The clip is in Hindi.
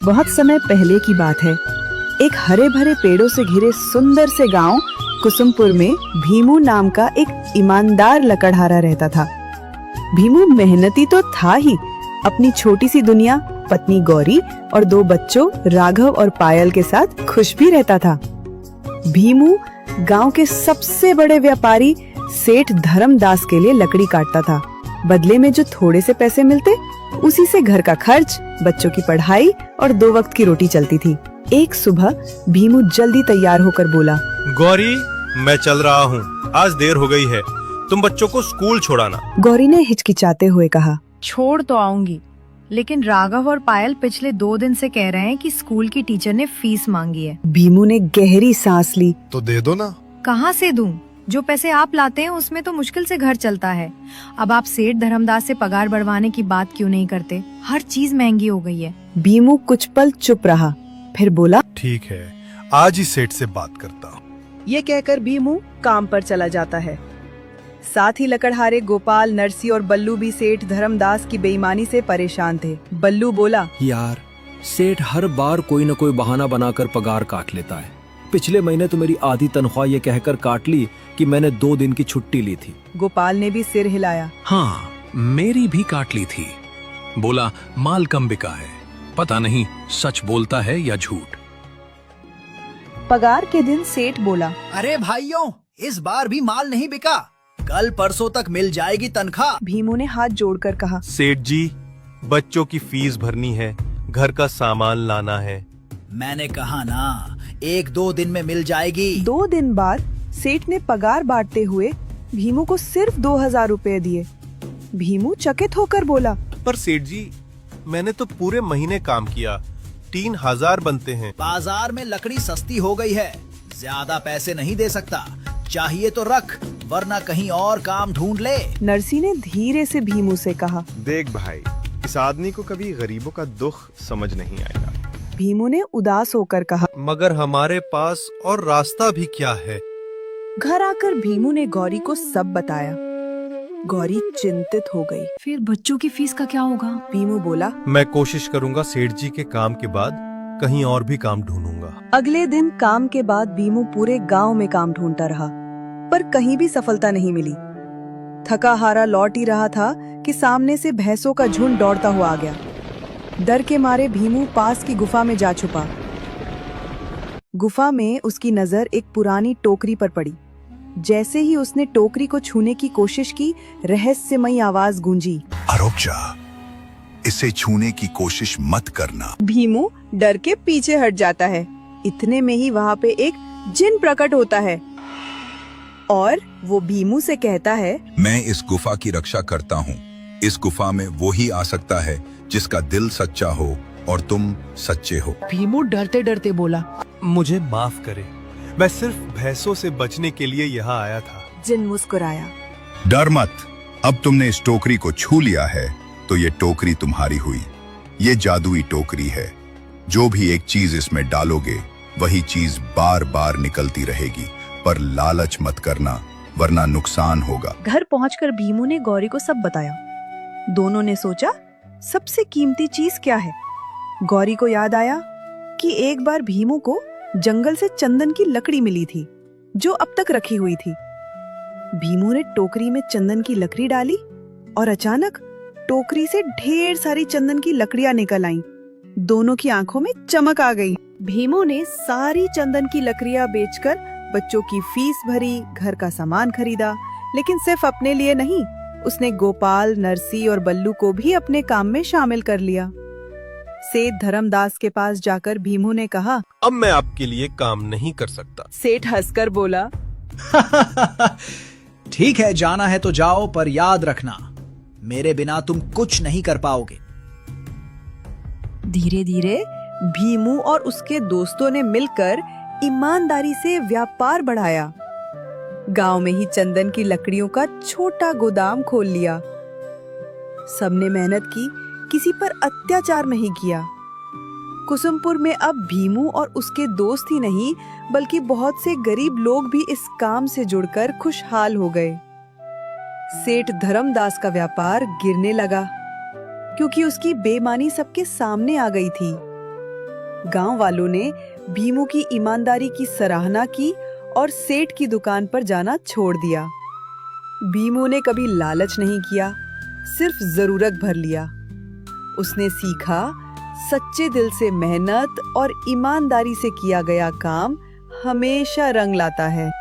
बहुत समय पहले की बात है। एक हरे भरे पेड़ों से घिरे सुंदर से गांव कुसुमपुर में भीमू नाम का एक ईमानदार लकड़हारा रहता था। भीमू मेहनती तो था ही, अपनी छोटी सी दुनिया, पत्नी गौरी और 2 बच्चों राघव और पायल के साथ खुश भी रहता था। भीमू गांव के सबसे बड़े व्यापारी सेठ धर्मदास के लिए लकड़ी काटता था। बदले में जो थोड़े से पैसे मिलते, उसी से घर का खर्च, बच्चों की पढ़ाई और 2 वक्त की रोटी चलती थी। एक सुबह भीमू जल्दी तैयार होकर बोला, गौरी, मैं चल रहा हूँ, आज देर हो गई है, तुम बच्चों को स्कूल छोड़ाना। गौरी ने हिचकिचाते हुए कहा, छोड़ तो आऊंगी, लेकिन राघव और पायल पिछले 2 दिन से कह रहे हैं कि स्कूल की टीचर ने फीस मांगी है। भीमू ने गहरी सांस ली। तो दे दो ना। कहाँ से दूं? जो पैसे आप लाते हैं उसमें तो मुश्किल से घर चलता है। अब आप सेठ धर्मदास से पगार बढ़वाने की बात क्यों नहीं करते? हर चीज महंगी हो गई है। भीमू कुछ पल चुप रहा, फिर बोला, ठीक है, आज ही सेठ से बात करता हूँ। ये कहकर भीमू काम पर चला जाता है। साथ ही लकड़हारे गोपाल, नरसी और बल्लू भी सेठ धर्मदास की बेईमानी से परेशान थे। बल्लू बोला, यार, सेठ हर बार कोई न कोई बहाना बनाकर पगार काट लेता है। पिछले महीने तो मेरी आधी तनख्वाह ये कहकर काट ली कि मैंने 2 दिन की छुट्टी ली थी। गोपाल ने भी सिर हिलाया। हाँ, मेरी भी काट ली थी। बोला माल कम बिका है, पता नहीं सच बोलता है या झूठ। पगार के दिन सेठ बोला, अरे भाइयों, इस बार भी माल नहीं बिका, कल परसों तक मिल जाएगी तनख्वाह। भीमू ने हाथ जोड़कर कहा, सेठ जी, बच्चों की फीस भरनी है, घर का सामान लाना है। मैंने कहा ना, 1-2 दिन में मिल जाएगी। 2 दिन बाद सेठ ने पगार बांटते हुए भीमू को सिर्फ 2000 रुपए दिए। भीमू चकित होकर बोला, पर सेठ जी, मैंने तो पूरे महीने काम किया, 3000 बनते हैं। बाजार में लकड़ी सस्ती हो गई है, ज्यादा पैसे नहीं दे सकता, चाहिए तो रख, वरना कहीं और काम ढूंढ ले। नरसी ने धीरे से भीमू से कहा, देख भाई, इस आदमी को कभी गरीबों का दुख समझ नहीं आएगा। भीमू ने उदास होकर कहा, मगर हमारे पास और रास्ता भी क्या है? घर आकर भीमू ने गौरी को सब बताया। गौरी चिंतित हो गई। फिर बच्चों की फीस का क्या होगा? भीमू बोला, मैं कोशिश करूंगा सेठ जी के काम के बाद कहीं और भी काम ढूंढूंगा। अगले दिन काम के बाद भीमू पूरे गांव में काम ढूंढता रहा, पर कहीं भी सफलता नहीं मिली। थका हारा लौट ही रहा था कि सामने से भैंसों का झुंड दौड़ता हुआ आ गया। डर के मारे भीमू पास की गुफा में जा छुपा। गुफा में उसकी नजर एक पुरानी टोकरी पर पड़ी। जैसे ही उसने टोकरी को छूने की कोशिश की, रहस्यमयी आवाज गूंजी, रुक जा, इसे छूने की कोशिश मत करना। भीमू डर के पीछे हट जाता है। इतने में ही वहाँ पे एक जिन प्रकट होता है और वो भीमू से कहता है, मैं इस गुफा की रक्षा करता हूँ। इस गुफा में वो ही आ सकता है जिसका दिल सच्चा हो और तुम सच्चे हो। भीमू डरते डरते बोला, मुझे माफ करे, मैं सिर्फ भैंसों से बचने के लिए यहाँ आया था। जिन मुस्कुराया। डर मत, अब तुमने इस टोकरी को छू लिया है तो ये टोकरी तुम्हारी हुई। ये जादुई टोकरी है, जो भी एक चीज इसमें डालोगे वही चीज बार बार निकलती रहेगी, पर लालच मत करना वरना नुकसान होगा। घर पहुंचकर भीमू ने गौरी को सब बताया। दोनों ने सोचा, सबसे कीमती चीज क्या है? गौरी को याद आया कि एक बार भीमू को जंगल से चंदन की लकड़ी मिली थी, जो अब तक रखी हुई थी। भीमू ने टोकरी में चंदन की लकड़ी डाली और अचानक टोकरी से ढेर सारी चंदन की लकड़ियां निकल आईं। दोनों की आंखों में चमक आ गई। भीमू ने सारी चंदन की लकड़ियां बेचकर बच्चों की फीस भरी, घर का सामान खरीदा, लेकिन सिर्फ अपने लिए नहीं, उसने गोपाल, नरसी और बल्लू को भी अपने काम में शामिल कर लिया। सेठ धर्मदास के पास जाकर भीमू ने कहा, अब मैं आपके लिए काम नहीं कर सकता। सेठ हंसकर बोला, ठीक है, जाना है तो जाओ, पर याद रखना, मेरे बिना तुम कुछ नहीं कर पाओगे। धीरे धीरे भीमू और उसके दोस्तों ने मिलकर ईमानदारी से व्यापार बढ़ाया। गांव में ही चंदन की लकड़ियों का छोटा गोदाम खोल लिया। सबने मेहनत की, किसी पर अत्याचार नहीं किया। कुसुमपुर में अब भीमू और उसके दोस्त ही नहीं, बल्कि बहुत से गरीब लोग भी इस काम से जुड़कर खुशहाल हो गए। सेठ धर्मदास का व्यापार गिरने लगा, क्योंकि उसकी बेईमानी सबके सामने आ गई थी। गांव वालों ने भीमू की ईमानदारी की सराहना की और सेठ की दुकान पर जाना छोड़ दिया। भीमू ने कभी लालच नहीं किया, सिर्फ जरूरत भर लिया। उसने सीखा, सच्चे दिल से मेहनत और ईमानदारी से किया गया काम हमेशा रंग लाता है।